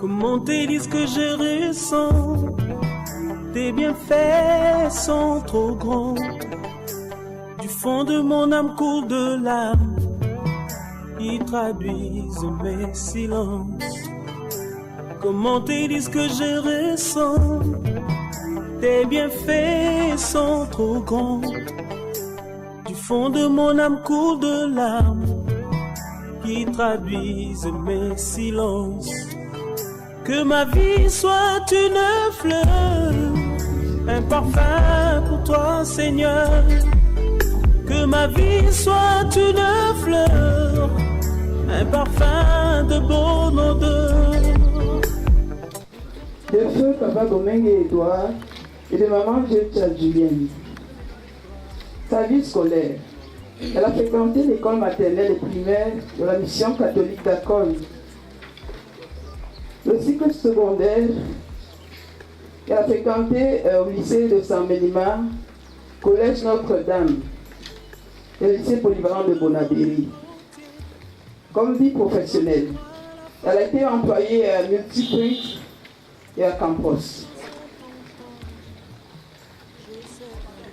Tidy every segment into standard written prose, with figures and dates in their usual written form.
Comment te dire ce que je ressens? Tes bienfaits sont trop grands. Du fond de mon âme coule de larmes qui traduisent mes silences. Comment te dire ce que je ressens? Tes bienfaits sont trop grands. Du fond de mon âme coule de larmes qui traduisent mes silences. Que ma vie soit une fleur, un parfum pour toi, Seigneur. Que ma vie soit une fleur, un parfum de bonne odeur. De feu Papa Domingue et Edouard et de maman Jetcha Julienne. Sa vie scolaire. Elle a fréquenté l'école maternelle et primaire de la mission catholique d'Acol. Le cycle secondaire, elle a fréquenté au lycée de Saint-Ménima, collège Notre-Dame et le lycée polyvalent de Bonabéry. Comme vie professionnelle, elle a été employée à Multiprix et à Campos.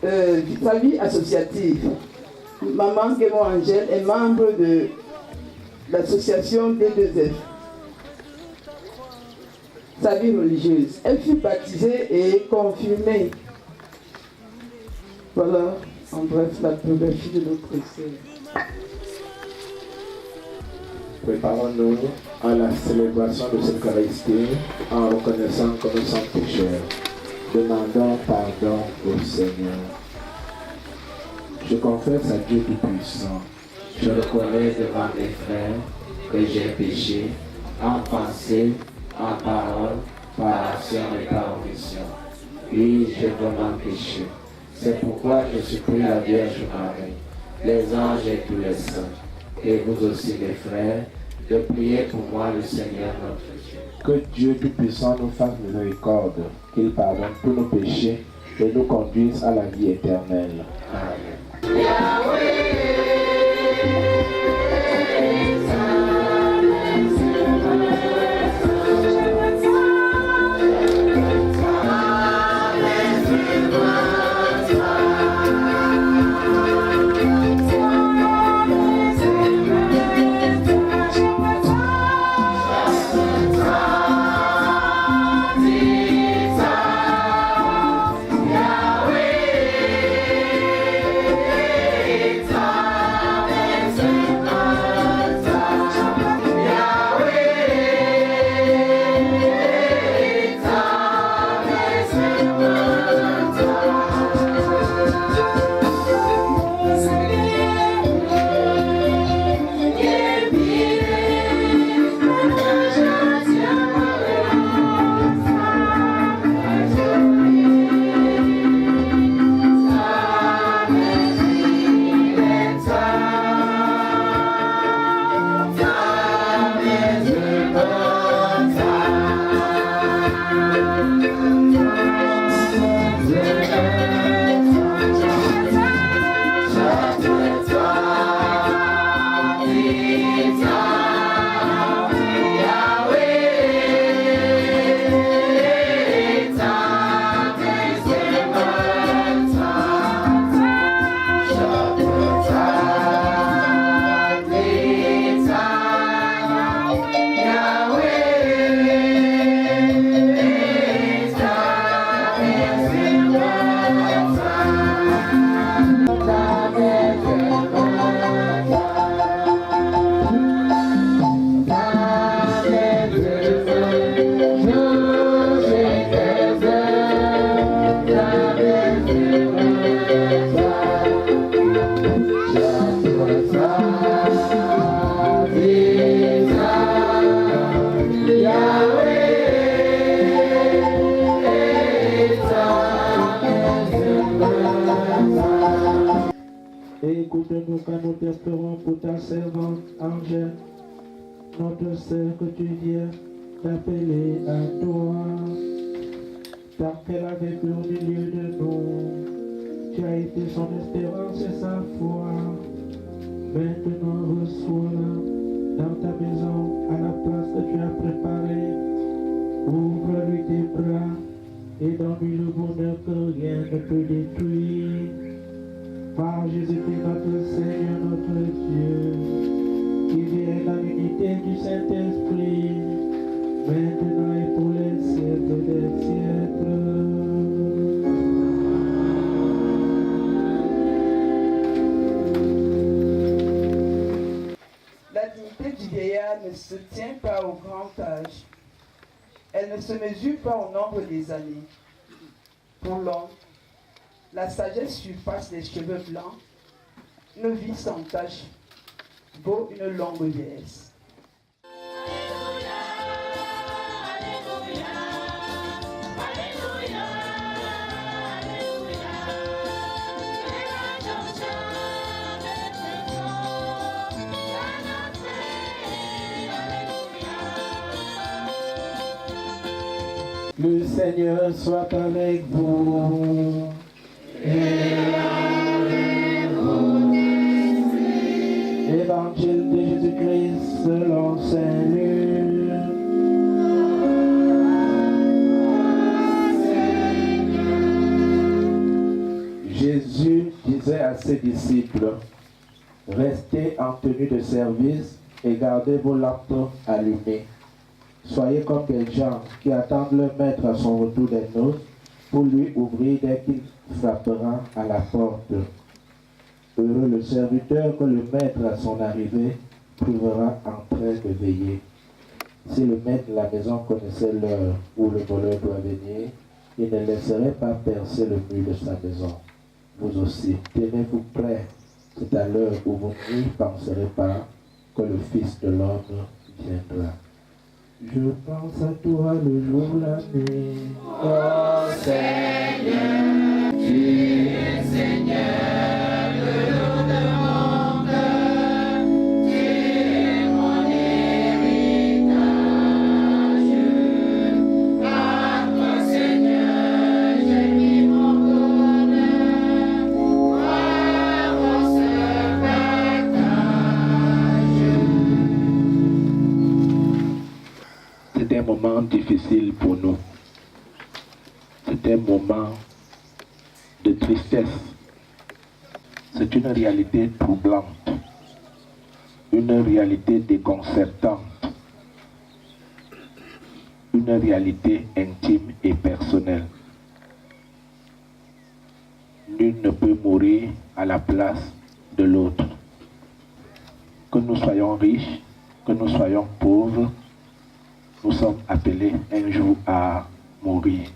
Sa vie associative. Maman Guémon Angèle est membre de l'association D2F. Sa vie religieuse. Elle fut baptisée et confirmée. Voilà, en bref, la biographie de notre sœur. Préparons-nous à la célébration de cette Eucharistie en reconnaissant que nous sommes pécheurs. Demandons pardon au Seigneur. Je confesse à Dieu Tout-Puissant. Je reconnais devant mes frères que j'ai péché en pensée, en parole, par action et par omission. Oui, j'ai vraiment péché. C'est pourquoi je supplie la Vierge Marie, les anges et tous les saints, et vous aussi les frères, de prier pour moi le Seigneur notre Dieu. Que Dieu Tout-Puissant nous fasse miséricorde, qu'il pardonne tous nos péchés et nous conduise à la vie éternelle. Amen. Écoute-nous quand nous t'espérons pour ta servante Angèle, notre sœur que tu viens d'appeler à toi. Car qu'elle a vécu au milieu de nous, tu as été son espérance et sa foi. Maintenant reçois-la dans ta maison à la place que tu as préparée rien ne peut détruire. Par Jésus-Christ notre Seigneur, notre Dieu, qui vient dans l'unité du Saint-Esprit, maintenant et pour les siècles des siècles. La dignité du vieillard ne se tient pas au grand âge. Elle ne se mesure pas au nombre des années. Pour l'homme, la sagesse surpasse les cheveux blancs. Une vie sans tache vaut une longue vieillesse. Le Seigneur soit avec vous. Et avec votre esprit. Évangile de Jésus-Christ selon Saint Luc. Jésus disait à ses disciples, restez en tenue de service et gardez vos lampes allumées. Soyez comme des gens qui attendent leur maître à son retour des noces pour lui ouvrir dès qu'il frappera à la porte. Heureux le serviteur que le maître à son arrivée trouvera en train de veiller. Si le maître de la maison connaissait l'heure où le voleur doit venir, il ne laisserait pas percer le mur de sa maison. Vous aussi, tenez-vous prêts. C'est à l'heure où vous n'y penserez pas que le Fils de l'homme viendra. Je pense à toi le jour, la nuit. Oh Seigneur, tu es Seigneur de notre monde. Tu es mon héritage. À toi Seigneur, j'ai mis mon bonheur. Toi mon seul partage. C'était un moment difficile pour nous. C'était un moment de tristesse. C'est une réalité troublante, une réalité déconcertante, une réalité intime et personnelle. Nul ne peut mourir à la place de l'autre. Que nous soyons riches, que nous soyons pauvres, nous sommes appelés un jour à mourir.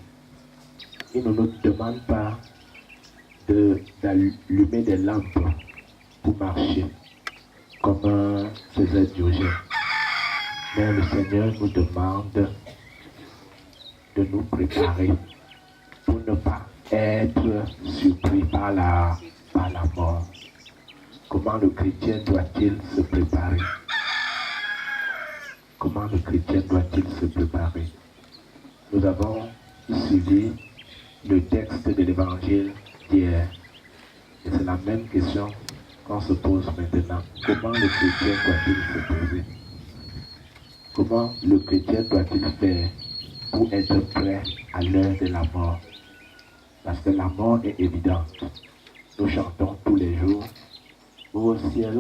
Il ne nous demande pas d'allumer des lampes pour marcher, comme faisait Diogène. Mais le Seigneur nous demande de nous préparer pour ne pas être surpris par la mort. Comment le chrétien doit-il se préparer? Comment le chrétien doit-il se préparer? Nous avons suivi le texte de l'évangile d'hier. Et c'est la même question qu'on se pose maintenant. Comment le chrétien doit-il se poser? Comment le chrétien doit-il faire pour être prêt à l'heure de la mort? Parce que la mort est évidente. Nous chantons tous les jours. Au ciel,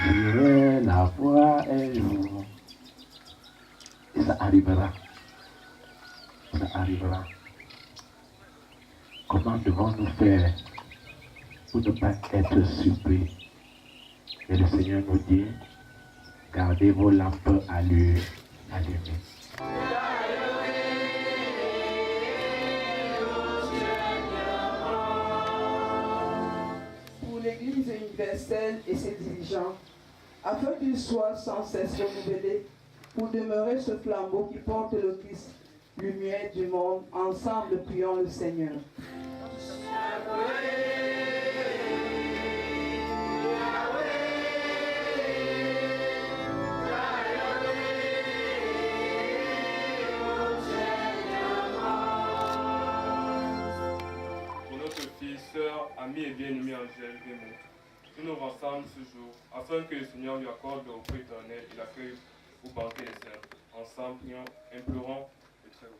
j'irai la voir un jour. Et ça arrivera. Ça arrivera. Comment devons-nous faire pour ne pas être surpris? Et le Seigneur nous dit, gardez vos lampes allumées. Pour l'Église universelle et ses dirigeants, afin qu'ils soient sans cesse renouvelés, pour demeurer ce flambeau qui porte le Christ, lumière du monde, ensemble prions le Seigneur. Pour notre fille, sœur, amie et bien-aimée Angèle Raymond, nous nous rassemblons ce jour afin que le Seigneur lui accorde le repos éternel et l'accueil au banquet des saints. Ensemble, prions, implorons le très haut.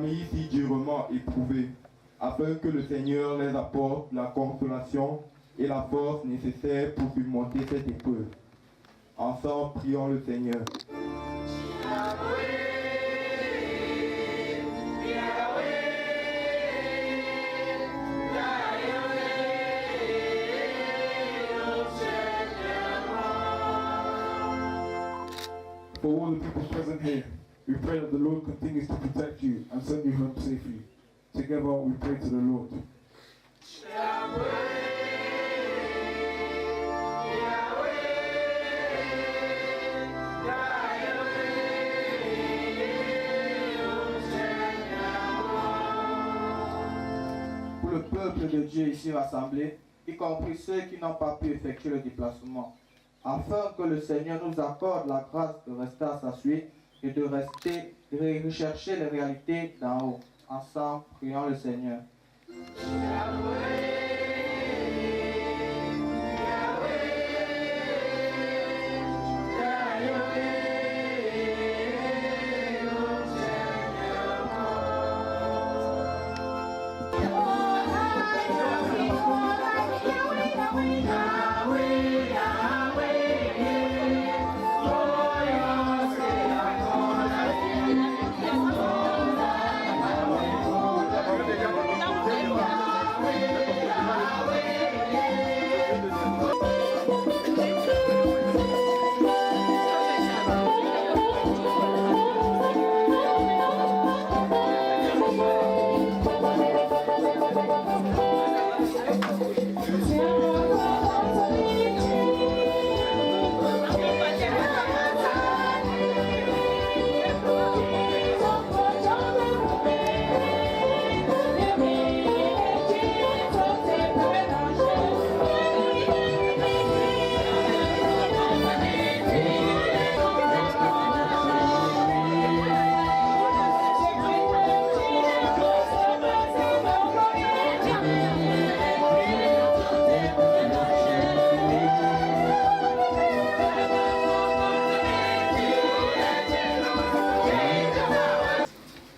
familles si durement éprouvées, afin que le Seigneur les apporte la consolation et la force nécessaires pour surmonter cette épreuve. Ensemble, prions le Seigneur. For all the people present here, we pray that the Lord continues to protect you and send you home safely. Together we pray to the Lord. Pour le peuple de Dieu ici rassemblé, y compris ceux qui n'ont pas pu effectuer le déplacement, afin que le Seigneur nous accorde la grâce de rester à sa suite et de rechercher les réalités d'en haut. Ensemble, prions le Seigneur.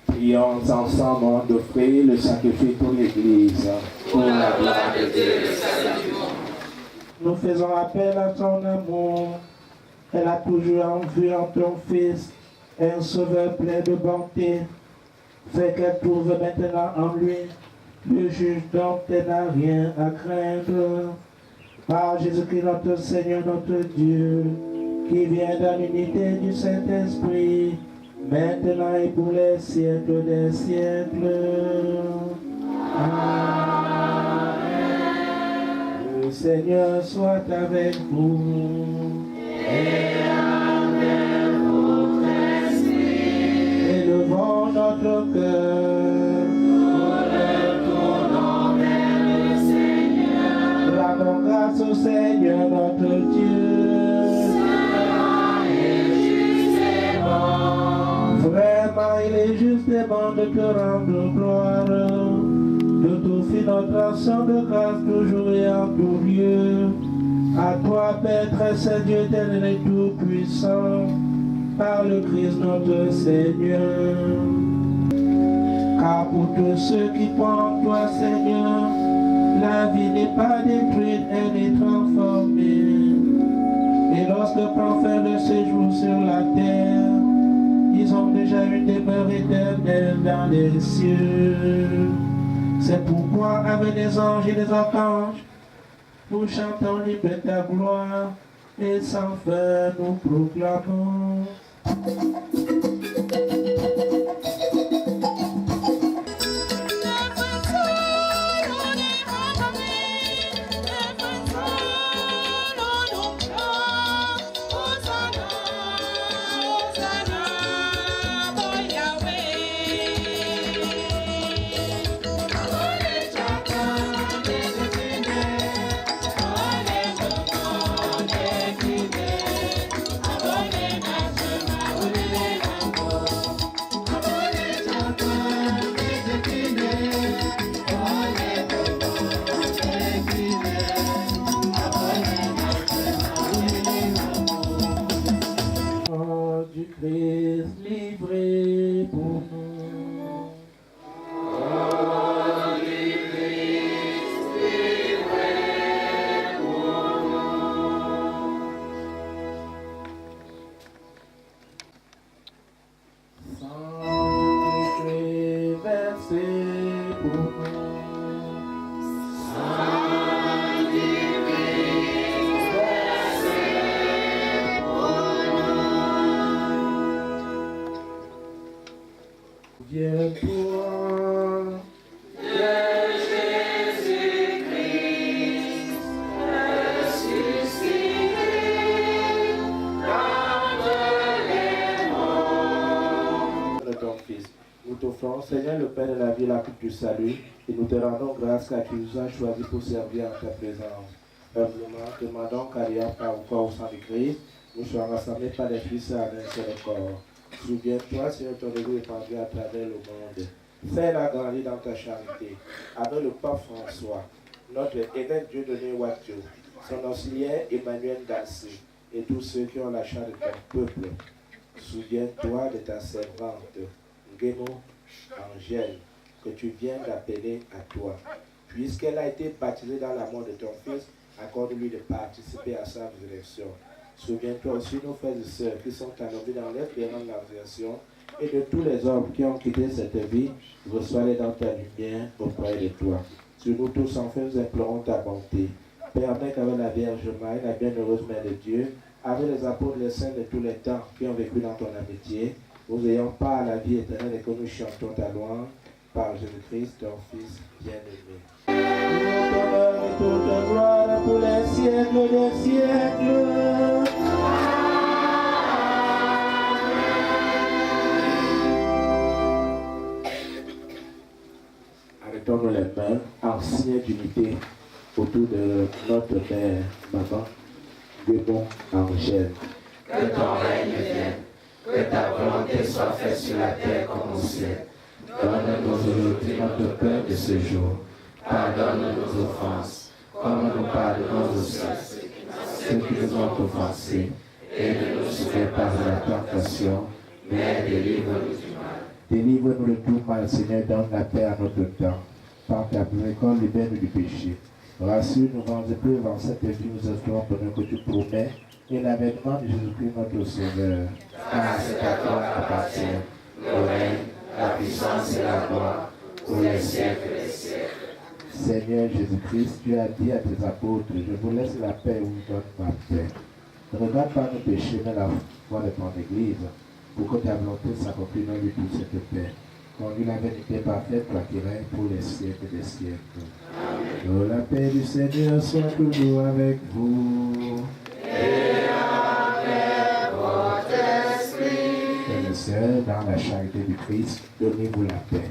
Prions ensemble d'offrir le sacrifice pour l'Église. Pour la gloire de Dieu, le salut du monde. Nous faisons appel à ton amour. Elle a toujours en vue en ton Fils, un sauveur plein de bonté. Fait qu'elle trouve maintenant en lui le juge dont elle n'a rien à craindre. Par Jésus-Christ notre Seigneur, notre Dieu, qui vient dans l'unité du Saint-Esprit, maintenant et pour les siècles des siècles. Amen. Le Seigneur soit avec vous. Et avec votre esprit. Élevons notre cœur. Nous le tournons vers le Seigneur. Rendons grâce au Seigneur notre Dieu. Saint et juste et bon. Vraiment, il est juste et bon de te rendre gloire, de t'offrir notre action de grâce toujours et en tout lieu. À toi, Père très saint, Dieu éternel et tout-puissant, par le Christ notre Seigneur. Car pour tous ceux qui croient en toi, Seigneur, la vie n'est pas détruite, elle est transformée. Et lorsque prend fin le séjour sur la terre, ils ont déjà une demeure éternelle dans les cieux. C'est pourquoi avec les anges et les archanges, nous chantons libre ta gloire et sans fin nous proclamons. Hallelujah. Seigneur, le Père de la vie, la coupe du salut, et nous te rendons grâce car tu nous as choisis pour servir en ta présence. Humblement, demandons qu'Ariam, par le corps au sang du Christ, nous soyons rassemblés par les fils à un seul corps. Souviens-toi, Seigneur, ton égo étendu à travers le monde. Fais-la grandir dans ta charité. Avec le pape François, notre évêque Dieudonné Ouattio, son auxiliaire Emmanuel Dassé, et tous ceux qui ont la charge de ton peuple. Souviens-toi de ta servante, Nguemo Angèle, que tu viens d'appeler à toi. Puisqu'elle a été baptisée dans la mort de ton fils, accorde-lui de participer à sa résurrection. Souviens-toi aussi nos frères et sœurs qui sont enlevés dans l'espérance de la résurrection et de tous les hommes qui ont quitté cette vie, reçois-les dans ta lumière auprès de toi. Sur nous tous, enfin, nous implorons ta bonté. Permets qu'avec la Vierge Marie, la bienheureuse Mère de Dieu, avec les apôtres, les saints de tous les temps qui ont vécu dans ton amitié, nous ayons part à la vie éternelle et que nous chantons ta louange par Jésus-Christ, ton Fils bien-aimé. Tout honneur et toute gloire pour les siècles des siècles. Arrêtons-nous les mains en signe d'unité autour de notre mère, maman, Nguemo Angèle. Que ton règne vienne, que ta volonté soit faite sur la terre comme au ciel. Donne-nous aujourd'hui notre pain de ce jour. Pardonne nos offenses, comme nous pardonnons aussi ceux qui nous ont offensés. Et ne nous soumets pas à la tentation, mais délivre-nous du mal. Délivre-nous de tout mal, Seigneur, donne la paix à notre temps. Par ta miséricorde, libère-nous du péché. Rassure-nous dans épreuves en cette vie, nous espérons pour nous que tu promets, et l'avènement de Jésus-Christ, notre Sauveur. Car c'est à toi qu'appartient le règne, la puissance et la gloire, pour les siècles des siècles. Seigneur Jésus-Christ, tu as dit à tes apôtres, je vous laisse la paix ou je donne ma paix. Ne regarde pas nos péchés, mais la foi de ton Église, pour que ta volonté s'accomplisse dans lui toute cette paix. Conduis la vérité parfaite, toi qui règnes pour les siècles des siècles. Que la paix du Seigneur soit toujours avec vous. Et avec votre esprit. Frères et sœurs, dans la charité du Christ, donnez-vous la paix.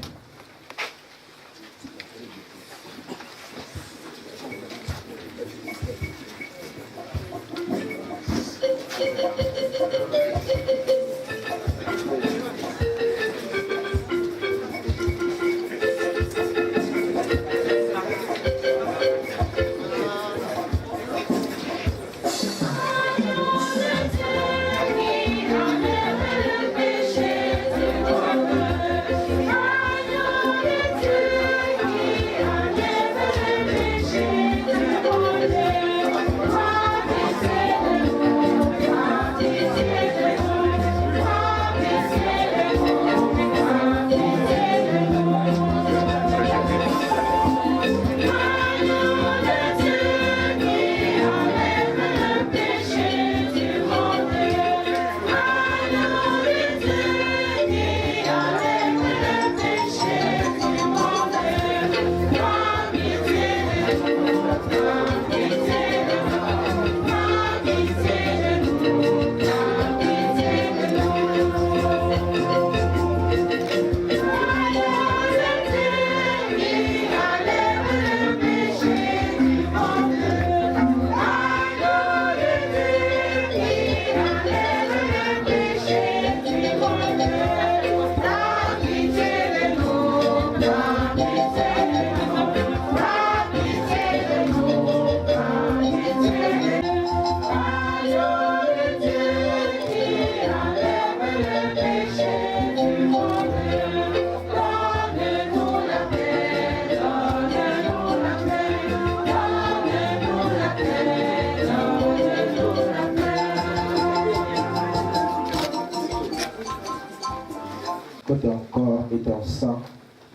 Que ton corps et ton sang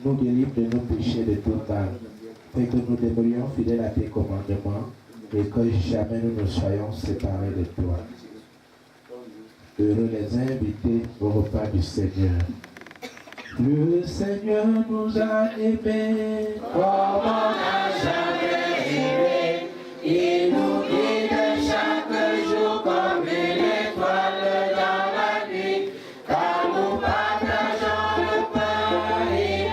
nous délivrent de nos péchés de tout mal, et que nous demeurions fidèles à tes commandements, et que jamais nous ne soyons séparés de toi. Heureux les invités au repas du Seigneur. Le Seigneur nous a aimés, Comme on n'a jamais aimé, il nous guide chaque jour comme une étoile dans la nuit. Car nous partageons le pain et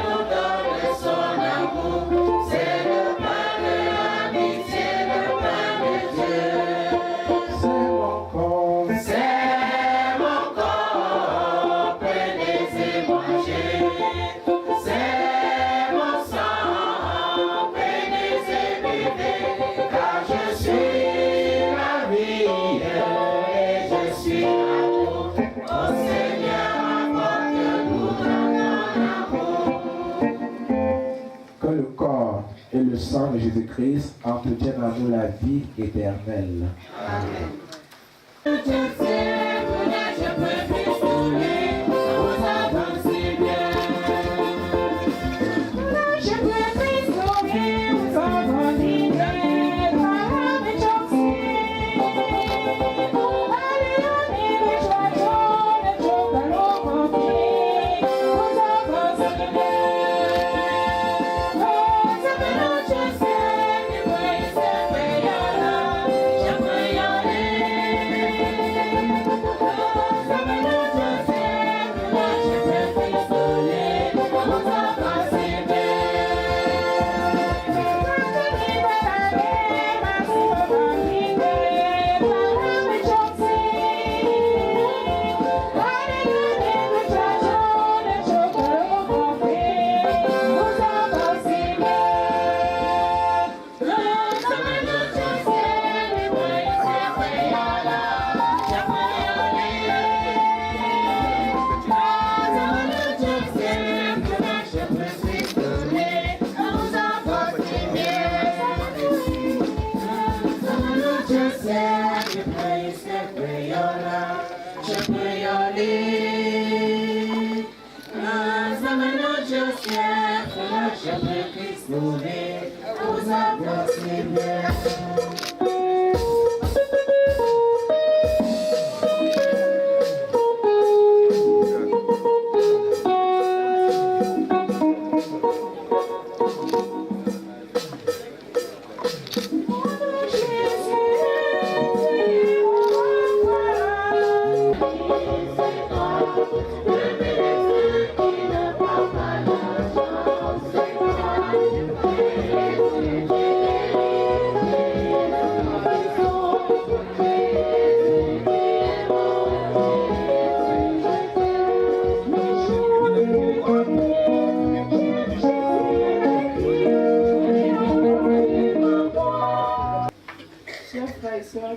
sang de Jésus-Christ entretienne en nous la vie éternelle. Amen.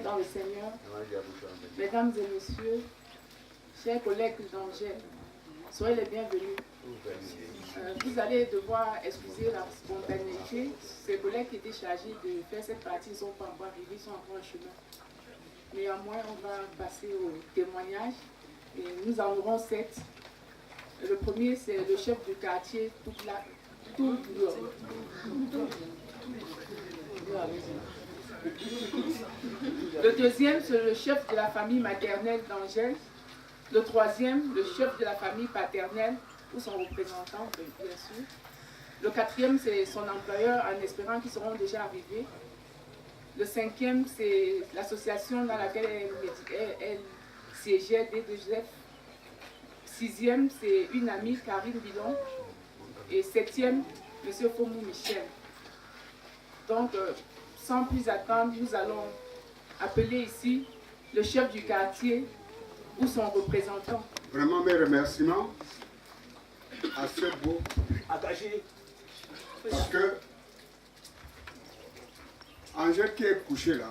Dans le Seigneur, mesdames et messieurs, chers collègues d'Angers, soyez les bienvenus. Vous allez devoir excuser la spontanéité. Ces collègues qui étaient chargés de faire cette partie ne sont pas encore arrivés, ils sont encore en chemin. Néanmoins, on va passer au témoignage et nous en aurons 7. Le premier, c'est le chef du quartier, Le deuxième, c'est le chef de la famille maternelle d'Angers. Le troisième, le chef de la famille paternelle ou son représentant, bien sûr. Le quatrième, c'est son employeur, en espérant qu'ils seront déjà arrivés. Le cinquième, c'est l'association dans laquelle elle siégeait, D2F. Sixième, c'est une amie, Karine Billon. Et septième, M. Fomou Michel. Donc, sans plus attendre, nous allons appeler ici le chef du quartier ou son représentant. Vraiment mes remerciements à ce beau attaché. Parce que Angèle qui est couchée là,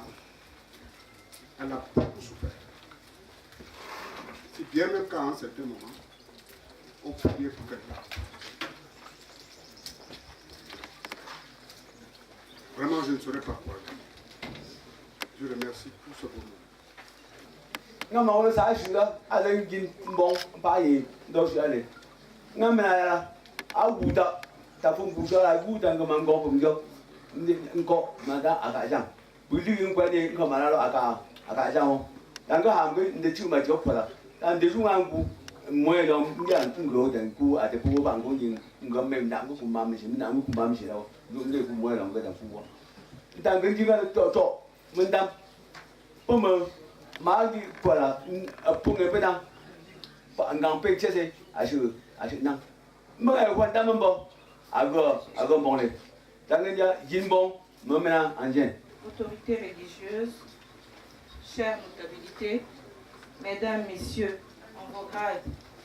elle a beaucoup souffert. Si bien même qu'à un certain moment, on priait pour qu'elle parte. Vraiment, je ne saurais pas quoi. Je remercie pour ce moment. Non, mais on sait que c'est un bon paye dans ce année. Non, mais là, à Gouda, tu as fait un bourgeois à Gouda, comme un gros comme ça. Encore, madame, à Kajan. Vous dites une fois, comme à Kajan. Dans le hambre, de tu m'as dit voilà. Dans des jours, un coup, moi, l'homme, il y a un gros d'un coup à des pauvres banques, comme même d'un coup, maman, j'ai mis un coup, maman, j'ai là. Nous ne pouvons pas l'envoyer dans le pouvoir. Dans le divan de Toto, madame, pour me marier, voilà, pour me faire un grand péché, c'est à ce non. Mais quand on me voit, à go bon les. Dans le dia, Jinbon, me mena en gêne. Autorités religieuses, chères notabilités, mesdames, messieurs, en vos grades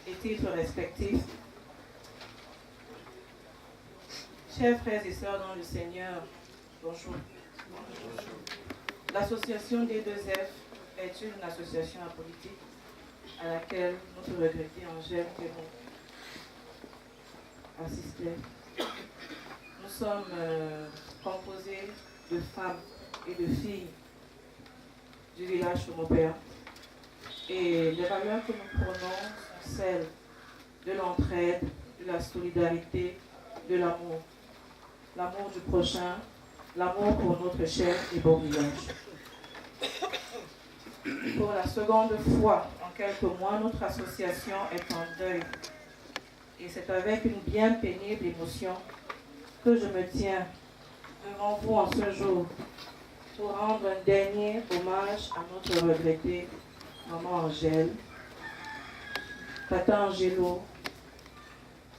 et titres respectifs, chers frères et sœurs dans le Seigneur, bonjour. L'association des 2F est une association apolitique à laquelle notre regretté Angèle Théron assistait. Nous sommes composés de femmes et de filles du village de mon père. Et les valeurs que nous prenons sont celles de l'entraide, de la solidarité, de l'amour. L'amour du prochain, l'amour pour notre cher et beau village. Pour la seconde fois en quelques mois, notre association est en deuil. Et c'est avec une bien pénible émotion que je me tiens devant vous en ce jour pour rendre un dernier hommage à notre regrettée maman Angèle, Tata Angelo,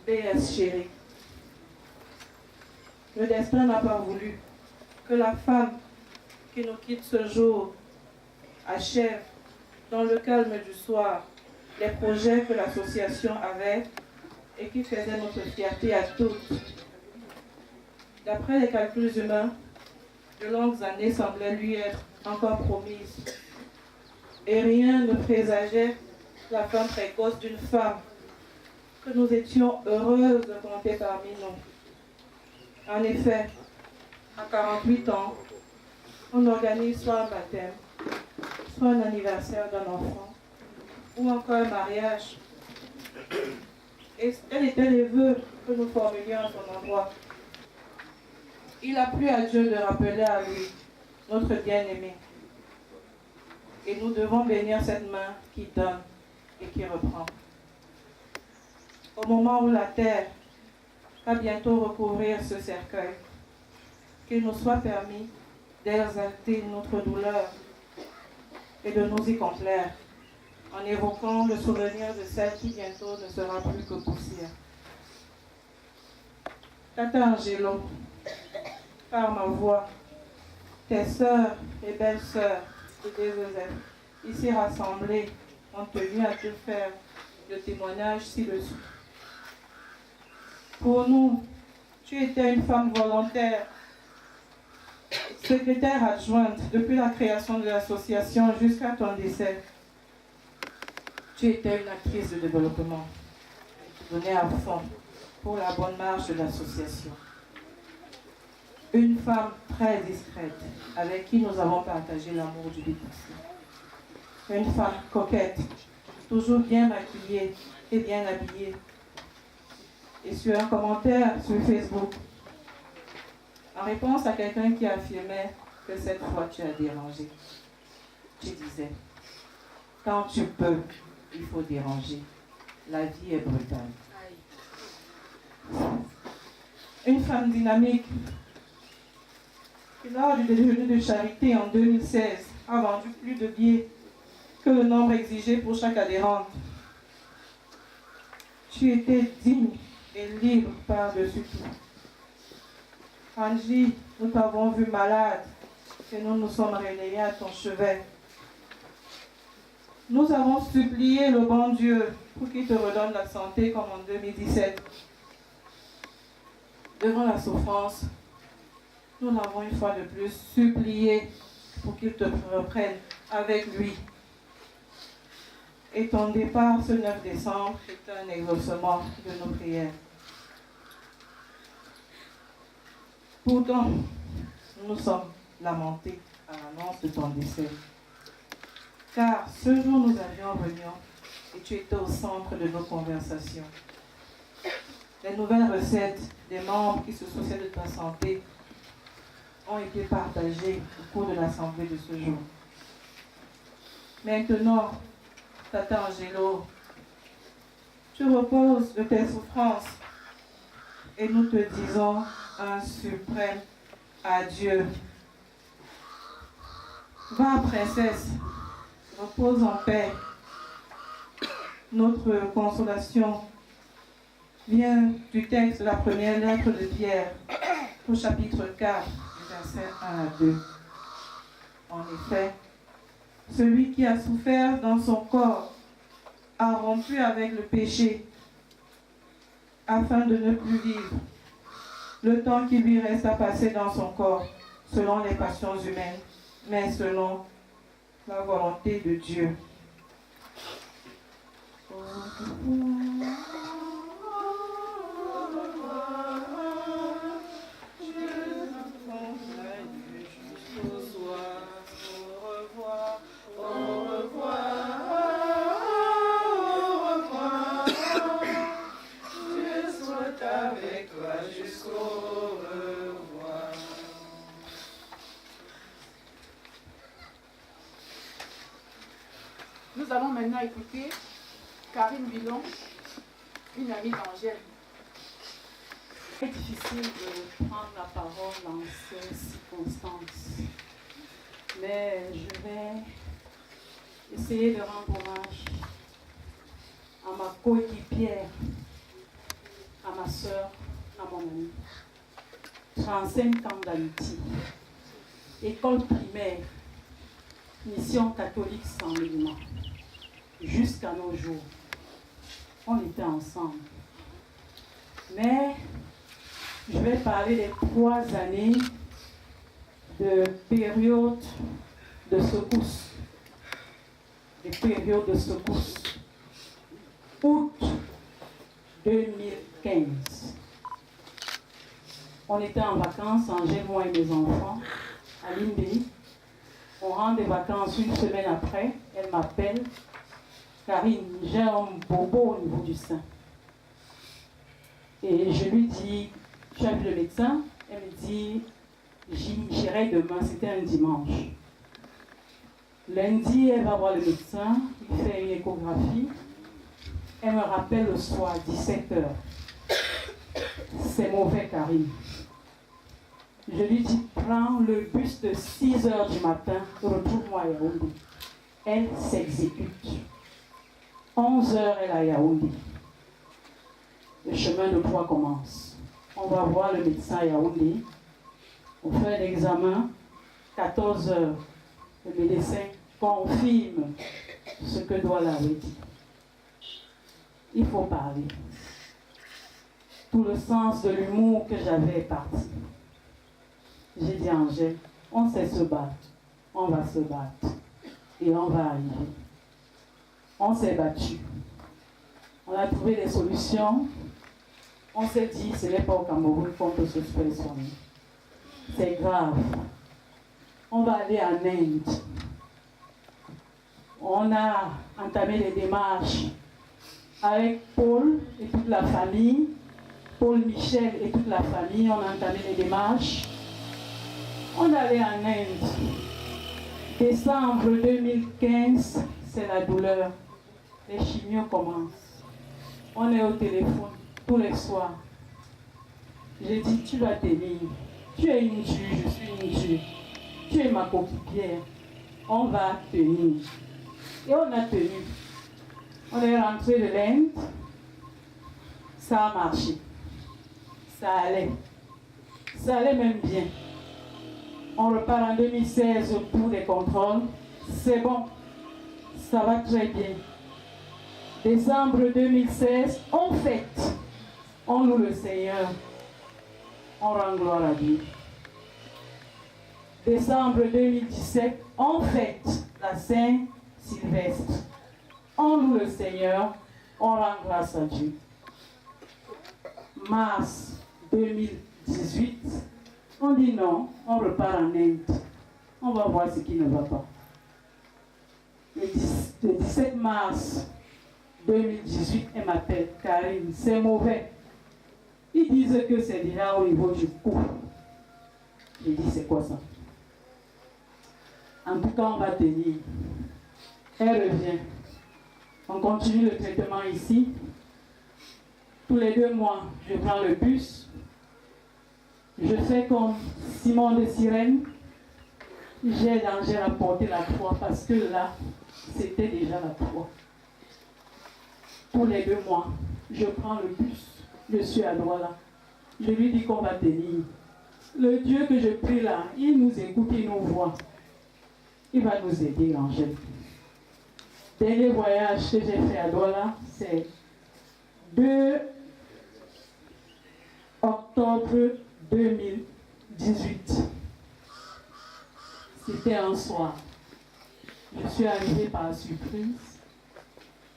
B.S. Chéri. Le destin n'a pas voulu que la femme qui nous quitte ce jour achève dans le calme du soir les projets que l'association avait et qui faisaient notre fierté à toutes. D'après les calculs humains, de longues années semblaient lui être encore promises. Et rien ne présageait la fin précoce d'une femme que nous étions heureuses de compter parmi nous. En effet, à 48 ans, on organise soit un baptême, soit un anniversaire d'un enfant, ou encore un mariage. Et tels étaient les vœux que nous formulions à son endroit. Il a plu à Dieu de rappeler à lui notre bien-aimé. Et nous devons bénir cette main qui donne et qui reprend. Au moment où la terre va bientôt recouvrir ce cercueil, qu'il nous soit permis d'exalter notre douleur et de nous y complaire en évoquant le souvenir de celle qui bientôt ne sera plus que poussière. Tata Angelo, par ma voix, tes sœurs et belles-sœurs de Joseph, ici rassemblées, ont tenu à te faire le témoignage ci-dessus. Pour nous, tu étais une femme volontaire, secrétaire adjointe depuis la création de l'association jusqu'à ton décès. Tu étais une actrice de développement. Tu donnais à fond pour la bonne marche de l'association. Une femme très discrète avec qui nous avons partagé l'amour du dépassé. Une femme coquette, toujours bien maquillée et bien habillée. Et sur un commentaire sur Facebook, en réponse à quelqu'un qui affirmait que cette fois tu as dérangé, tu disais, quand tu peux, il faut déranger. La vie est brutale. Une femme dynamique qui, lors du déjeuner de charité en 2016, a vendu plus de billets que le nombre exigé pour chaque adhérente. Tu étais digne et libre par-dessus tout. Angie, nous t'avons vu malade et nous nous sommes relayés à ton chevet. Nous avons supplié le bon Dieu pour qu'il te redonne la santé comme en 2017. Devant la souffrance, nous l'avons une fois de plus supplié pour qu'il te reprenne avec lui. Et ton départ ce 9 décembre est un exaucement de nos prières. Pourtant, nous nous sommes lamentés à l'annonce de ton décès. Car ce jour, nous avions réunion et tu étais au centre de nos conversations. Les nouvelles recettes des membres qui se souciaient de ta santé ont été partagées au cours de l'assemblée de ce jour. Maintenant, Tata Angelo, tu reposes de tes souffrances et nous te disons un suprême adieu. Va, princesse, repose en paix. Notre consolation vient du texte de la première lettre de Pierre, au chapitre 4, versets 1 à 2. En effet, celui qui a souffert dans son corps a rompu avec le péché afin de ne plus vivre le temps qui lui reste à passer dans son corps selon les passions humaines, mais selon la volonté de Dieu. Nous allons maintenant écouter Karine Bilon, une amie d'Angèle. C'est difficile de prendre la parole dans ces circonstances, mais je vais essayer de rendre hommage à ma coéquipière, à ma soeur, à mon amie. 35 ans d'amitié, école primaire, mission catholique sans Mélimar, jusqu'à nos jours. On était ensemble. Mais je vais parler des 3 années de période de secousse. Des périodes de secousse. Août 2015. On était en vacances, Angèle, moi et mes enfants, à Limbé. On rentre des vacances 1 semaine après. Elle m'appelle. Karine, j'ai un bobo au niveau du sein. Et je lui dis, tu as vu le médecin? Elle me dit, j'irai demain, c'était un dimanche. Lundi, elle va voir le médecin, il fait une échographie. Elle me rappelle le soir, 17h. C'est mauvais, Karine. Je lui dis, prends le bus de 6h du matin, retrouve-moi à Yaoundé. Elle s'exécute. 11h, elle est à Yaoundé. Le chemin de croix commence. On va voir le médecin à Yaoundé. On fait l'examen. 14h, le médecin confirme ce que Douala avait dit. Il faut parler. Tout le sens de l'humour que j'avais est parti. J'ai dit à Angèle, on sait se battre, on va se battre et on va arriver. On s'est battu. On a trouvé des solutions. On s'est dit, ce n'est pas au Cameroun qu'on peut se faire soigner. C'est grave. On va aller en Inde. On a entamé les démarches avec Paul et toute la famille. Paul Michel et toute la famille, on a entamé les démarches. On allait en Inde. Décembre 2015, c'est la douleur. Les chimios commencent. On est au téléphone tous les soirs. J'ai dit, tu vas tenir. Tu es une dure, je suis une dure. Tu es ma coéquipière. On va tenir. Et on a tenu. On est rentré de l'Inde. Ça a marché. Ça allait. Ça allait même bien. On repart en 2016 pour des contrôles. C'est bon. Ça va très bien. Décembre 2016, on fête. On loue le Seigneur. On rend gloire à Dieu. Décembre 2017, on fête la Saint-Sylvestre. On loue le Seigneur. On rend grâce à Dieu. Mars 2018, on dit non, on repart en Inde. On va voir ce qui ne va pas. Le 17 mars 2018, elle m'appelle Karine, c'est mauvais. Ils disent que c'est déjà au niveau du cou. J'ai dit, c'est quoi ça? En tout cas, on va tenir. Elle revient. On continue le traitement ici. Tous les 2 mois, je prends le bus. Je fais comme Simon de Sirène. J'aide Angèle à porter la croix parce que là, c'était déjà la croix. Tous les 2 mois, je prends le bus. Je suis à Douala. Je lui dis qu'on va tenir. Le Dieu que je prie là, il nous écoute, il nous voit. Il va nous aider, Angèle. Dernier voyage que j'ai fait à Douala, c'est 2 octobre 2018. C'était un soir. Je suis arrivée par surprise.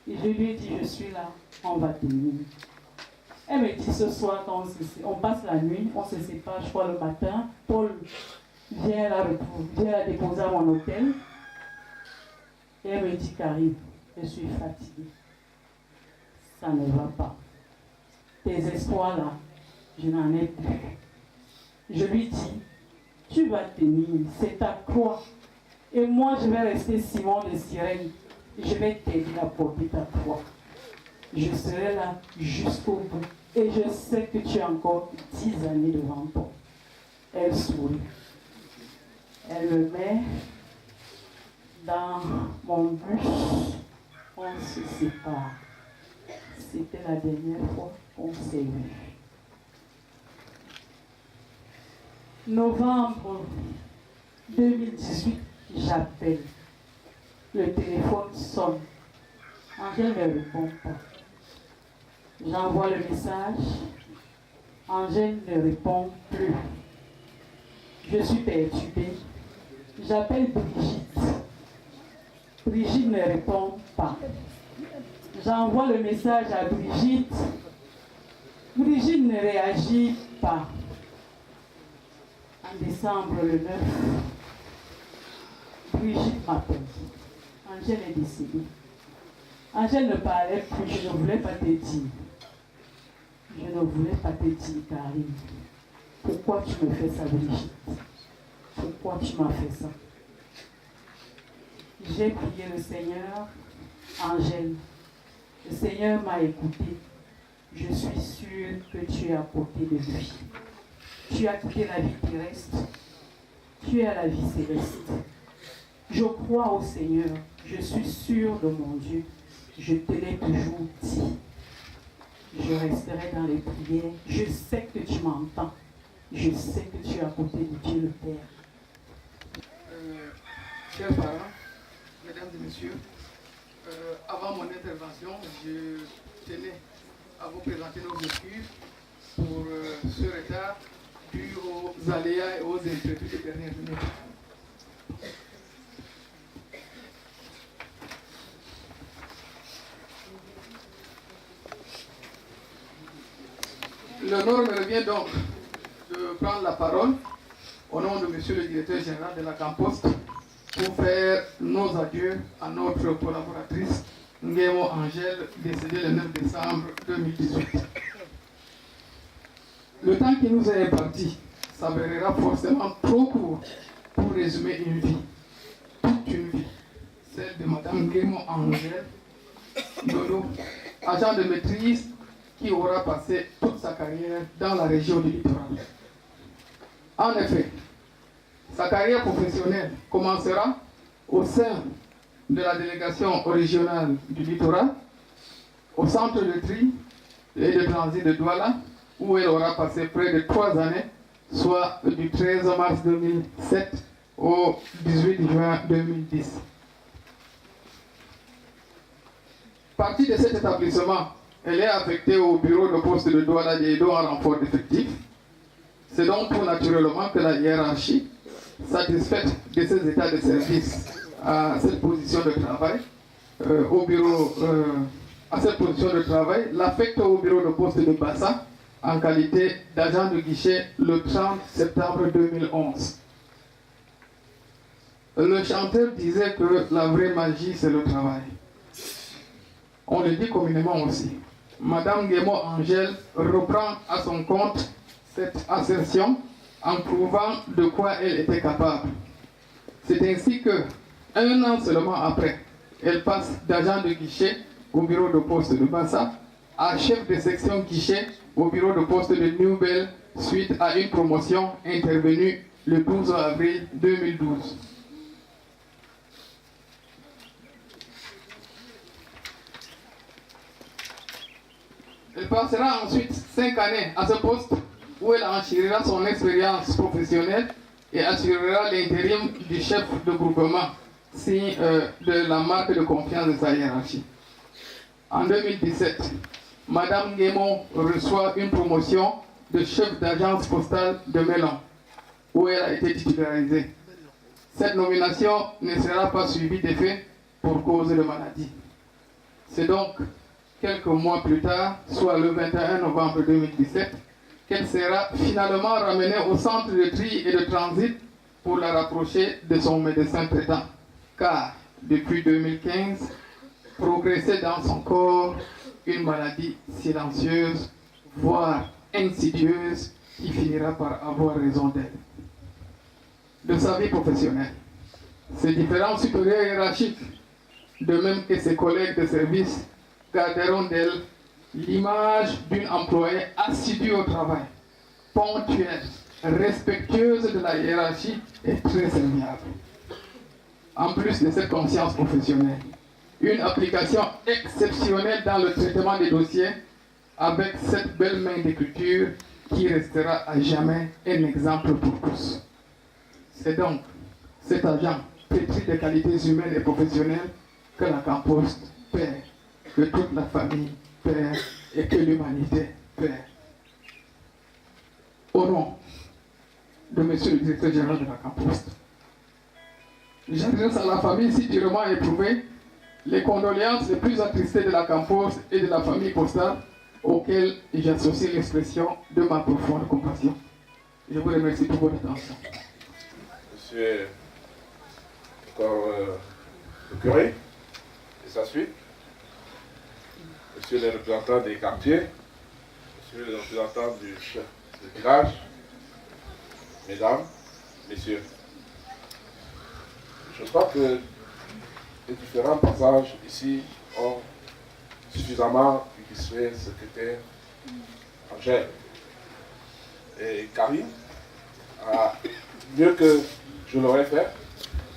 Et je lui ai dit, je suis là, on va tenir. Elle me dit ce soir, quand on passe la nuit, on se sépare, je crois le matin. Paul vient la déposer à mon hôtel. Et elle me dit, Karine, je suis fatiguée. Ça ne va pas. Tes espoirs là, je n'en ai plus. Je lui dis, tu vas tenir, c'est ta croix. Et moi, je vais rester Simon de Sirène. je vais t'aider à porter ta croix. Je serai là jusqu'au bout. Et je sais que tu as encore 10 années devant toi. Elle sourit. Elle me met dans mon bus. On se sépare. C'était la dernière fois qu'on s'est vu. Novembre 2018, j'appelle. Le téléphone sonne. Angèle ne répond pas. J'envoie le message. Angèle ne répond plus. Je suis perturbée. J'appelle Brigitte. Brigitte ne répond pas. J'envoie le message à Brigitte. Brigitte ne réagit pas. En décembre le 9, Brigitte m'appelle. Angèle est décédée. Angèle ne parlait plus, je ne voulais pas te dire. Je ne voulais pas te dire, Karine. Pourquoi tu me fais ça, Brigitte? Pourquoi tu m'as fait ça? J'ai prié le Seigneur, Angèle. Le Seigneur m'a écouté. Je suis sûre que tu es à côté de lui. Tu as quitté la vie terrestre. Tu es à la vie céleste. Je crois au Seigneur. Je suis sûre de mon Dieu. Je te l'ai toujours dit. Je resterai dans les prières. Je sais que tu m'entends. Je sais que tu es à côté de Dieu le Père. Chers parents, mesdames et messieurs, avant mon intervention, je tenais à vous présenter nos excuses pour ce retard dû aux aléas et aux imprévus des dernières minutes. L'honneur me revient donc de prendre la parole au nom de Monsieur le Directeur Général de la Campost pour faire nos adieux à notre collaboratrice Nguemo Angèle, décédée le 9 décembre 2018. Le temps qui nous est imparti s'avérera forcément trop court pour résumer une vie, toute une vie, celle de Mme Nguemo Angèle Dodo, agent de maîtrise qui aura passé toute sa carrière dans la région du littoral. En effet, sa carrière professionnelle commencera au sein de la délégation régionale du littoral, au centre de tri et de transit de Douala, où elle aura passé près de 3 années, soit du 13 mars 2007 au 18 juin 2010. Partie de cet établissement, elle est affectée au bureau de poste de Douala Diédo en renfort d'effectifs. C'est donc tout naturellement que la hiérarchie, satisfaite de ses états de service à cette position de travail, l'affecte au bureau de poste de Bassa en qualité d'agent de guichet le 30 septembre 2011. Le chanteur disait que la vraie magie, c'est le travail. On le dit communément aussi. Madame Nguemo Angèle reprend à son compte cette assertion en prouvant de quoi elle était capable. C'est ainsi que, 1 an seulement après, elle passe d'agent de guichet au bureau de poste de Bassa à chef de section guichet au bureau de poste de Newbell suite à une promotion intervenue le 12 avril 2012. Elle passera ensuite 5 années à ce poste où elle enchérira son expérience professionnelle et assurera l'intérim du chef de groupement, signe de la marque de confiance de sa hiérarchie. En 2017, Madame Nguemo reçoit une promotion de chef d'agence postale de Melon, où elle a été titularisée. Cette nomination ne sera pas suivie d'effet pour cause de maladie. C'est donc quelques mois plus tard, soit le 21 novembre 2017, qu'elle sera finalement ramenée au centre de tri et de transit pour la rapprocher de son médecin traitant. Car, depuis 2015, progressait dans son corps une maladie silencieuse, voire insidieuse, qui finira par avoir raison d'elle. De sa vie professionnelle, ses différents supérieurs hiérarchiques de même que ses collègues de service garderont d'elle l'image d'une employée assidue au travail, ponctuelle, respectueuse de la hiérarchie et très serviable. En plus de cette conscience professionnelle, une application exceptionnelle dans le traitement des dossiers avec cette belle main d'écriture qui restera à jamais un exemple pour tous. C'est donc cet agent pétri de qualités humaines et professionnelles que la Campost perd, que toute la famille perd et que l'humanité perd. Au nom de Monsieur le directeur général de la Campost, j'adresse à la famille si durement éprouvée les condoléances les plus attristées de la Campost et de la famille postale, auxquelles j'associe l'expression de ma profonde compassion. Je vous remercie pour votre attention. Monsieur encore le curé et sa suite, monsieur le représentant des quartiers, monsieur le représentant du chef de village, mesdames, messieurs. Je crois que les différents passages ici ont suffisamment illustré ce qu'était Angèle. Et Karine a mieux que je l'aurais fait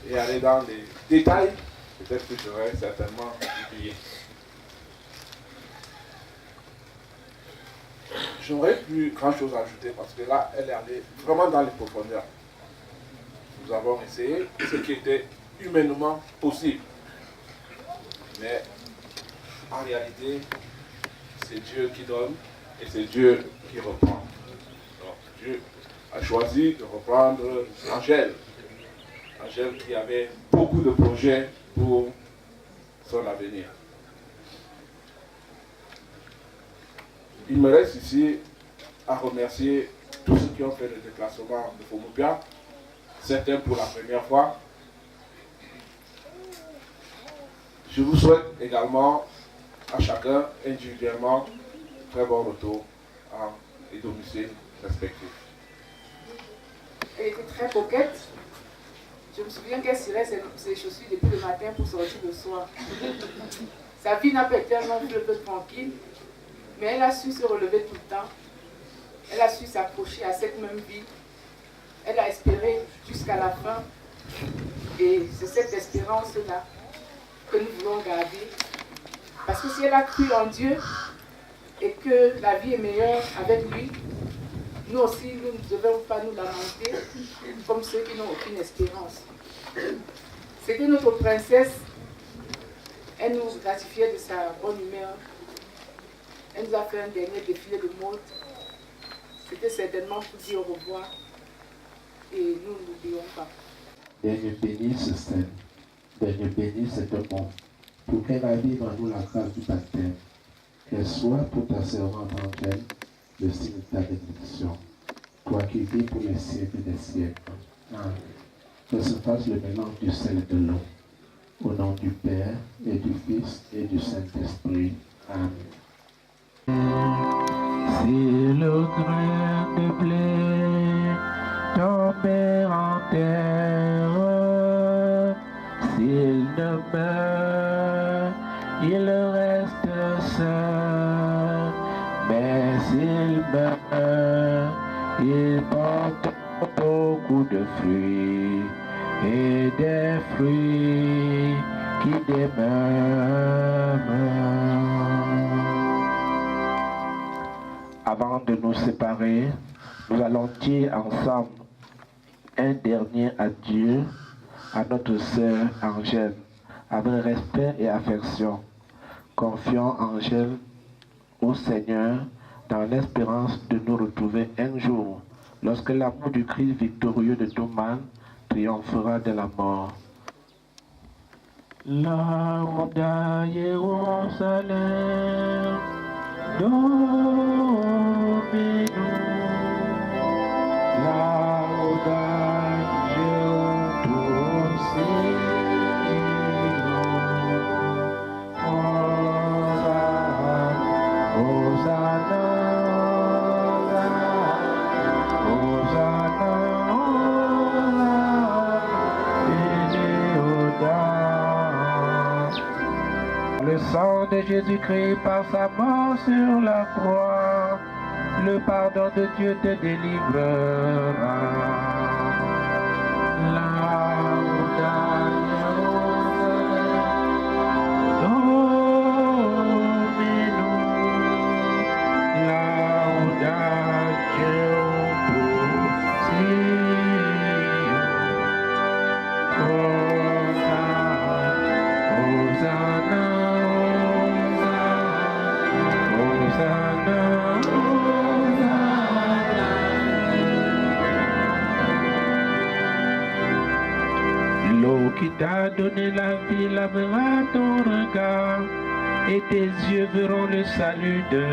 et aller dans les détails, peut-être que j'aurais certainement oublié. J'aurais plus grand chose à ajouter parce que là, elle est allée vraiment dans les profondeurs. Nous avons essayé ce qui était humainement possible. Mais en réalité, c'est Dieu qui donne et c'est Dieu qui reprend. Donc Dieu a choisi de reprendre Angèle. Angèle qui avait beaucoup de projets pour son avenir. Il me reste ici à remercier tous ceux qui ont fait le déplacement de Fomopia, certains pour la première fois. Je vous souhaite également à chacun individuellement très bon retour à les domiciles respectifs. Elle était très coquette. Je me souviens qu'elle cirait ses chaussures depuis le matin pour sortir le soir. Sa vie n'a pas été un long fleuve tranquille, mais elle a su se relever tout le temps. Elle a su s'accrocher à cette même vie. Elle a espéré jusqu'à la fin. Et c'est cette espérance-là que nous voulons garder. Parce que si elle a cru en Dieu et que la vie est meilleure avec lui, nous aussi, nous ne devons pas nous lamenter comme ceux qui n'ont aucune espérance. C'était notre princesse. Elle nous gratifiait de sa bonne humeur. Elle nous a fait un dernier défilé de mode. C'était certainement pour dire au revoir. Et nous ne l'oublions pas. Dernier béni ce saint. Dernier béni cet homme. Pour qu'elle arrive en nous la grâce du baptême. Qu'elle soit pour ta servante Angèle le signe de ta bénédiction. Toi qui vis pour les siècles des siècles. Amen. Que se fasse le mélange du sel et de l'eau. Au nom du Père et du Fils et du Saint-Esprit. Amen. Si le grain de blé tombe en terre, s'il ne meurt, il reste seul. Mais s'il meurt, il porte beaucoup de fruits et des fruits qui demeurent. Avant de nous séparer, nous allons dire ensemble un dernier adieu à notre sœur Angèle, avec respect et affection. Confions Angèle au Seigneur dans l'espérance de nous retrouver un jour, lorsque l'amour du Christ victorieux de tout mal triomphera de la mort. Lauda Jérusalem, Dominum, Lauda Jerusalem, Hosanna, Hosanna, Hosanna, le sang de Jésus-Christ par sa mort sur la croix, le pardon de Dieu te délivrera. L'eau qui t'a donné la vie lavera ton regard et tes yeux verront le salut de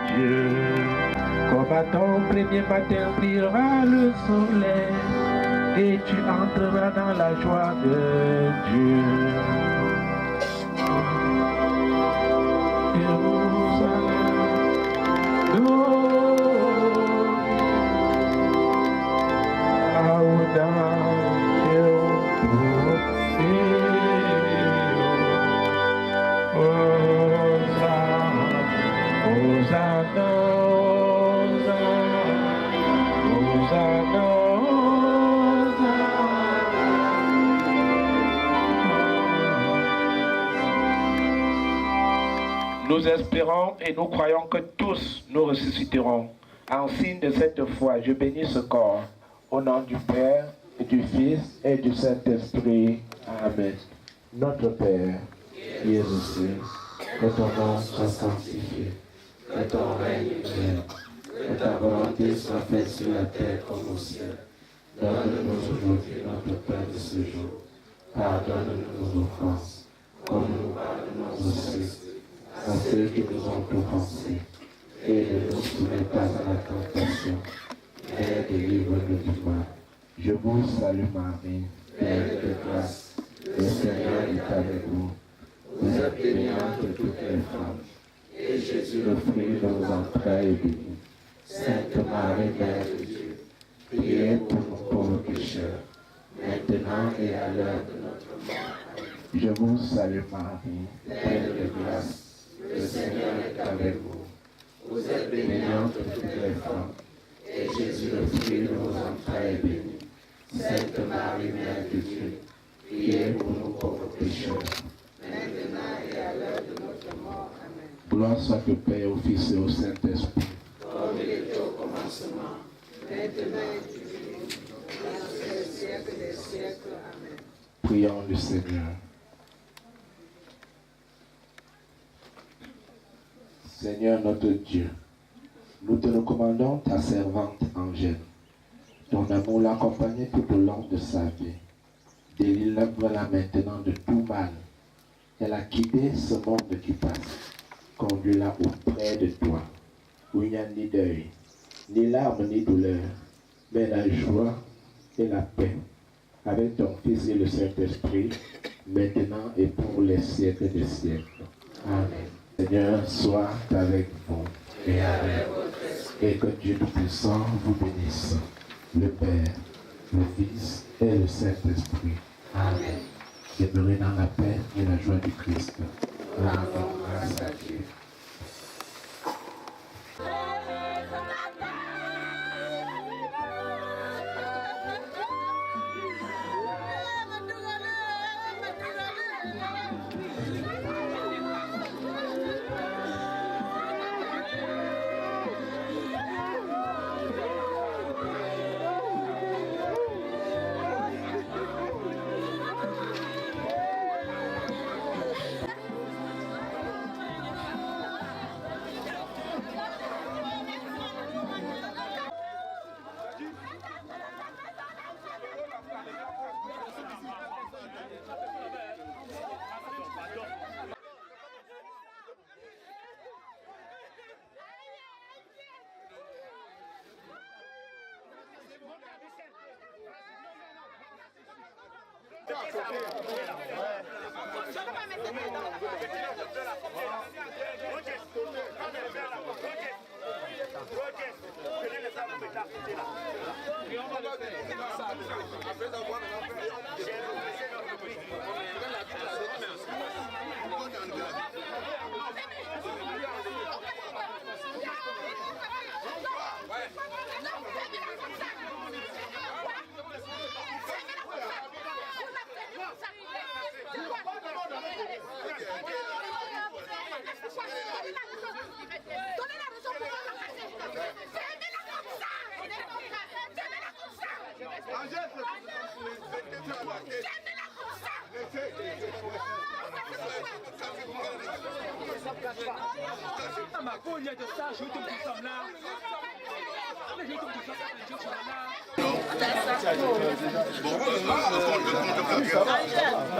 Dieu. Comme à ton premier matin brillera le soleil et tu entreras dans la joie de Dieu. Nous espérons et nous croyons que tous nous ressusciterons. En signe de cette foi, je bénis ce corps. Au nom du Père, et du Fils, et du Saint-Esprit. Amen. Notre Père, qui es aux cieux, que ton nom soit sanctifié, que ton règne vienne, que ta volonté soit faite sur la terre comme au ciel. Donne-nous aujourd'hui notre pain de ce jour. Pardonne-nous nos offenses, comme nous pardonnons aussi à ceux qui nous ont offensés. Et ne nous soumets pas à la tentation, mais délivre-nous du mal. Je vous salue Marie, pleine de grâce, le Seigneur est avec vous. Vous êtes bénie entre toutes les femmes, et Jésus, le fruit de vos entrailles, est béni. Sainte Marie, Mère de Dieu, priez pour nous pauvres pécheurs, maintenant et à l'heure de notre mort. Je vous salue Marie, pleine de grâce, le Seigneur est avec vous. Vous êtes bénie entre toutes les femmes, et Jésus, le fruit de vos entrailles, est béni. Sainte Marie, Mère de Dieu, priez pour nous pauvres pécheurs, maintenant et à l'heure de notre mort. Amen. Gloire soit au Père, au Fils et au Saint-Esprit. Comme il était au commencement, maintenant et toujours, dans les siècles des siècles. Amen. Prions le Seigneur. Seigneur notre Dieu, nous te recommandons ta servante Angèle. Ton amour l'accompagnait tout au long de sa vie. Délivre-la maintenant de tout mal. Elle a quitté ce monde qui passe. Conduis-la auprès de toi, où il n'y a ni deuil, ni larmes, ni douleur, mais la joie et la paix, avec ton Fils et le Saint-Esprit, maintenant et pour les siècles des siècles. Amen. Seigneur, sois avec vous et avec votre esprit, et que Dieu Tout-Puissant vous bénisse, le Père, le Fils et le Saint-Esprit. Amen. Demeurez dans la paix et la joie du Christ. Rendons grâce à Dieu.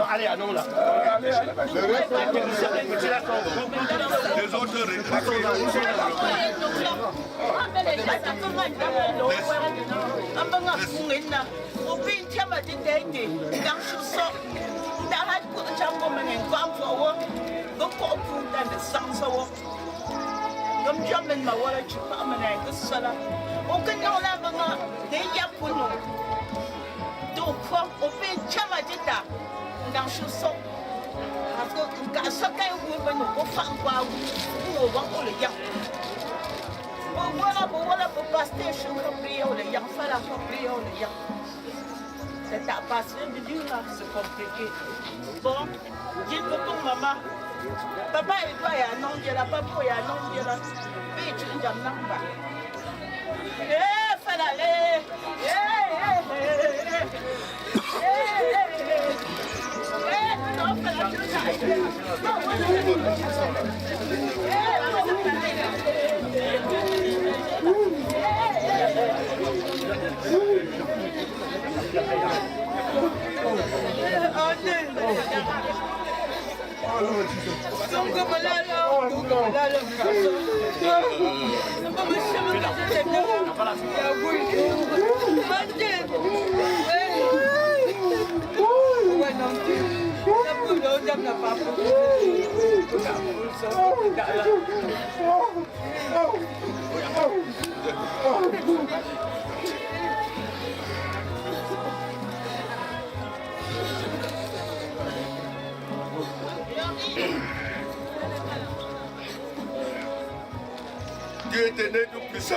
Allez, allons là. Les autres c'est compliqué. Bon, dites pour maman. Papa est pas à non, il y a la papa est à non, il y a la fille, tu n'as pas. Eh, fallait. Dieu éternel tout puissant,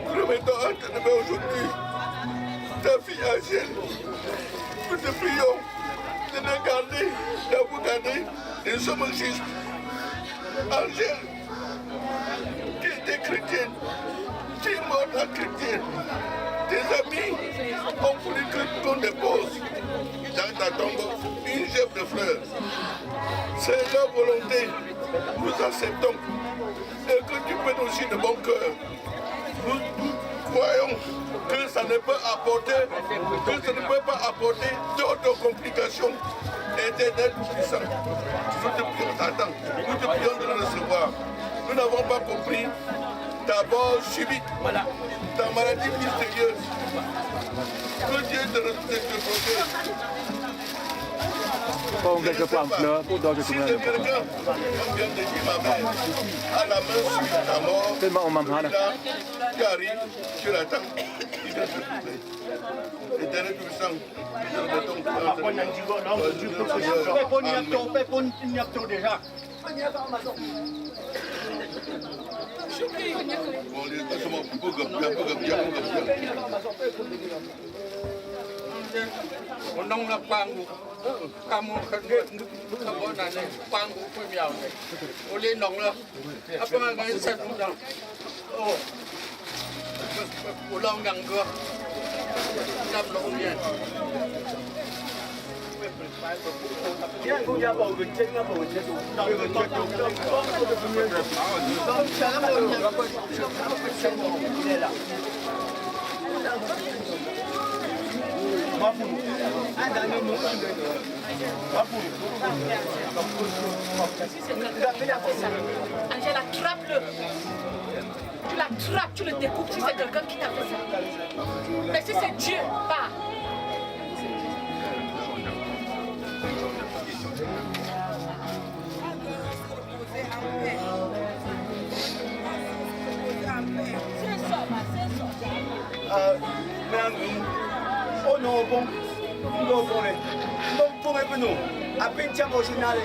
nous remettons à tes mains aujourd'hui ta fille Angèle. Nous te prions de nous garder, de vous garder. Nous sommes justes. Angèle, qui était chrétienne, qui est morte en chrétienne. Tes amis ont voulu que qu'on dépose dans ta tombe une gerbe de fleurs. C'est leur volonté. Nous acceptons. Et que tu peux nous aussi de bon cœur. Nous croyons que ça ne peut pas apporter d'autres complications. Éternel puissant, nous te prions d'attendre, nous te prions de le recevoir. Nous n'avons pas compris ta mort subite, ta maladie mystérieuse. Que Dieu te protège. Con quelques pamplemouses pour d'autres Si quelqu'un, comme vient de dire ma mère, à la main sur ta mort, qui arrive, tu l'attends, il vient te trouver. Éternel puissant, nous remettons Nông là quang kamu kamu nane quang pun miao oleh nong lah apa ngai set nong oh ulang yang gua nắp lông nha Dia kau dia bawa genceng apa genceng tu? Dah genceng tu. Kau cara Angèle, attrape-le. Tu l'attrapes, tu le découpes si c'est quelqu'un qui t'a fait ça. Mais si c'est Dieu, pas. Oh non, bon, non, bon, non, bon, non, à peine tiens au journal,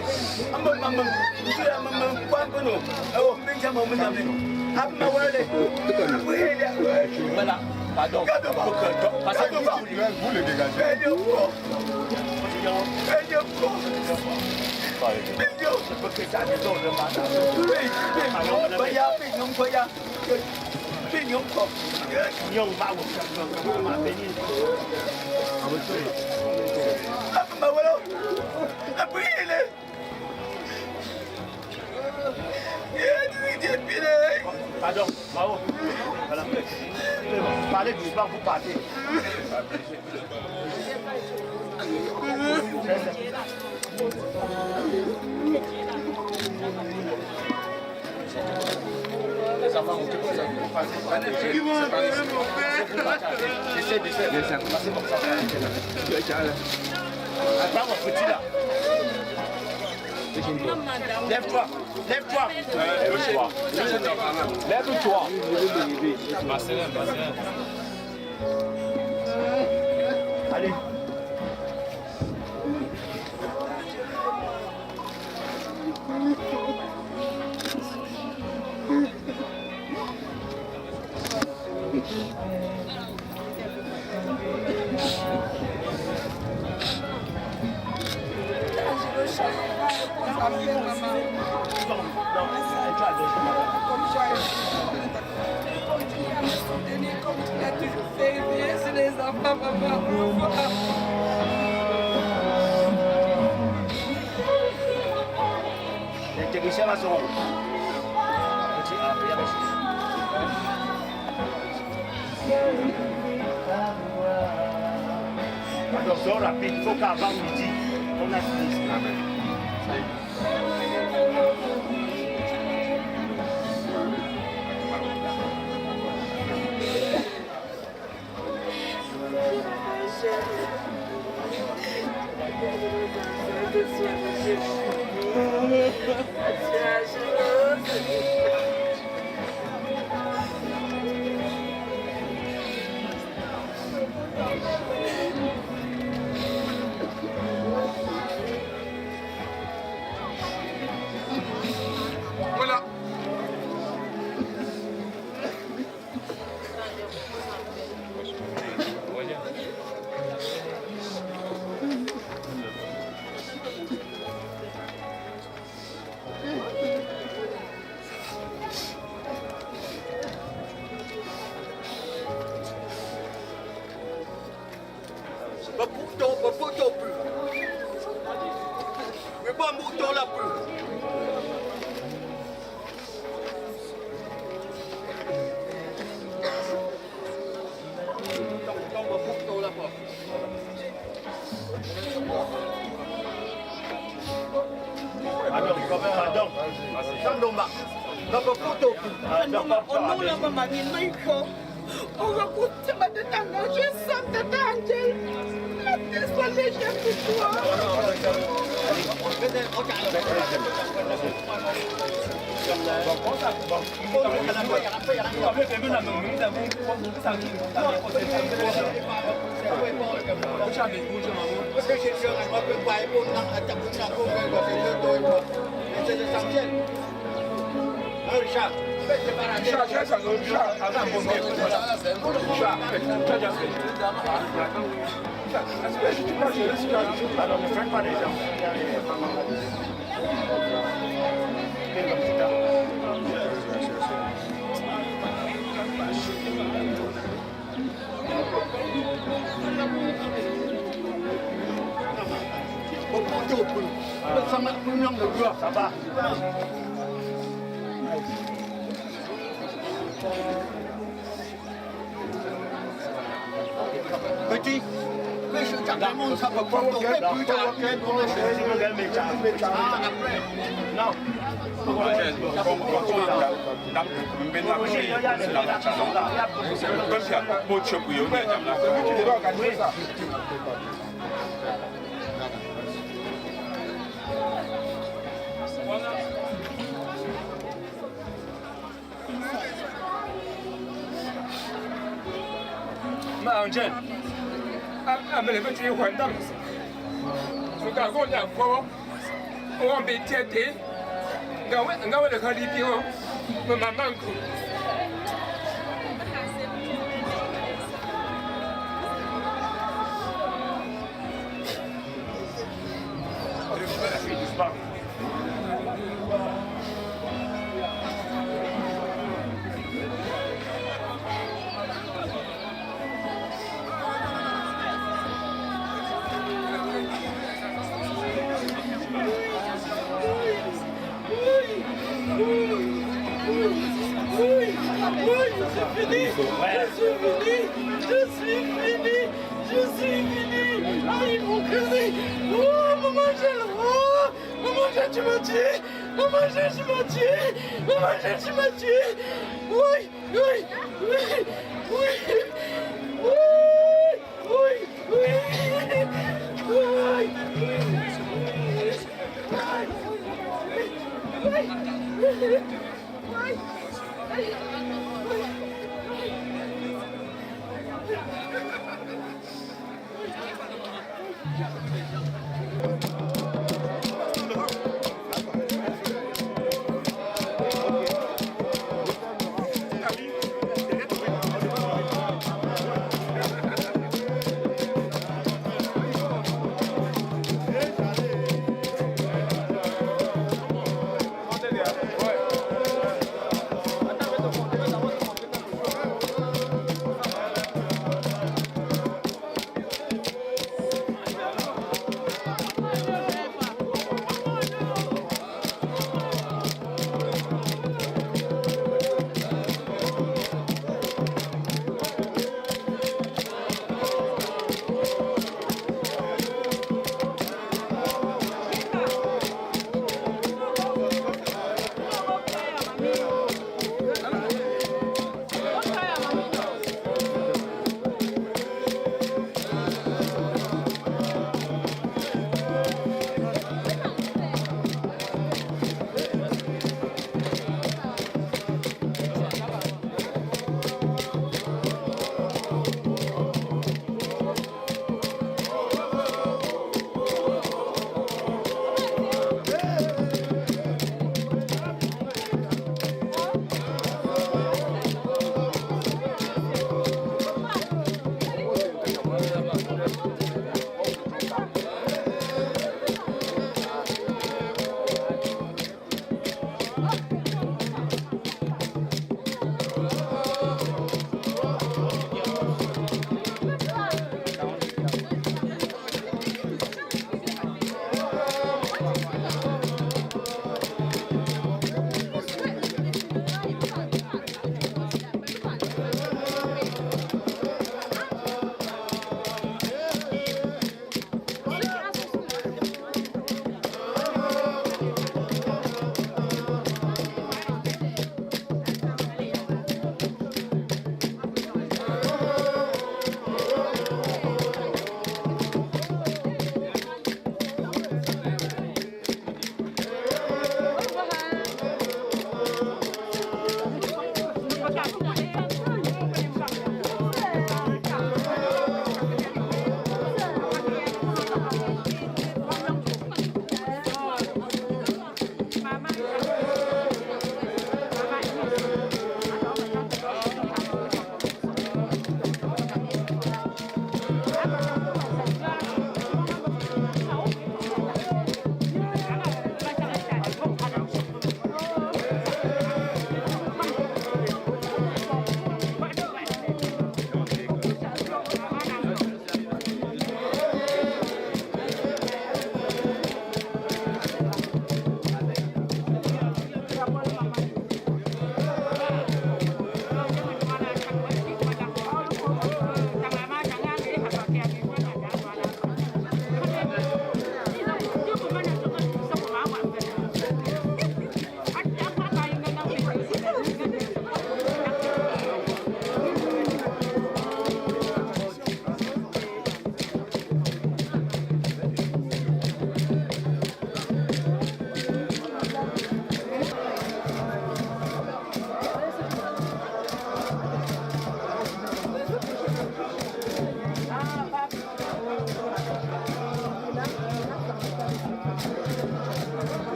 à mon maman, tu as maman, quoi, non, oh, peine tiens mon maman, à ma wallet, voilà, pardon, parce que vous le dégagez. Bravo. Voilà. Parlez doucement, vous partez. Les enfants, vous pouvez passer. Descends. Passez comme ça. Attends, mon petit là. Lève-toi. Lève-toi. Lève-toi. Allez. Comme tu l'as toujours fait, viens sur les enfants, maman. Les techniciens là seront. Attention, rapide, il faut qu'avant midi, on a fini. Voilà. Pas plus. Mais pas mouton là plus. Pardon. On va coûter ma tête en je sens tête Angèle. La soit légère pour toi. Richard, ça va. Petit, mais je t'attends, ça va pas tomber plus tard. Après. Non. Angel, mais les petits Rwanda, je garde la foi, on va bêter, on va le qualifier, mais maman. Oui. Aïe, mon chéri. Oh, maman Angèle. Oh, maman Angèle, tu m'as tué. Maman Angèle, tu m'as tué. Maman Angèle, tu m'as tué. Oui, oui, oui, oui. Oui, oui, oui. Oui,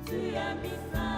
tu as mis ça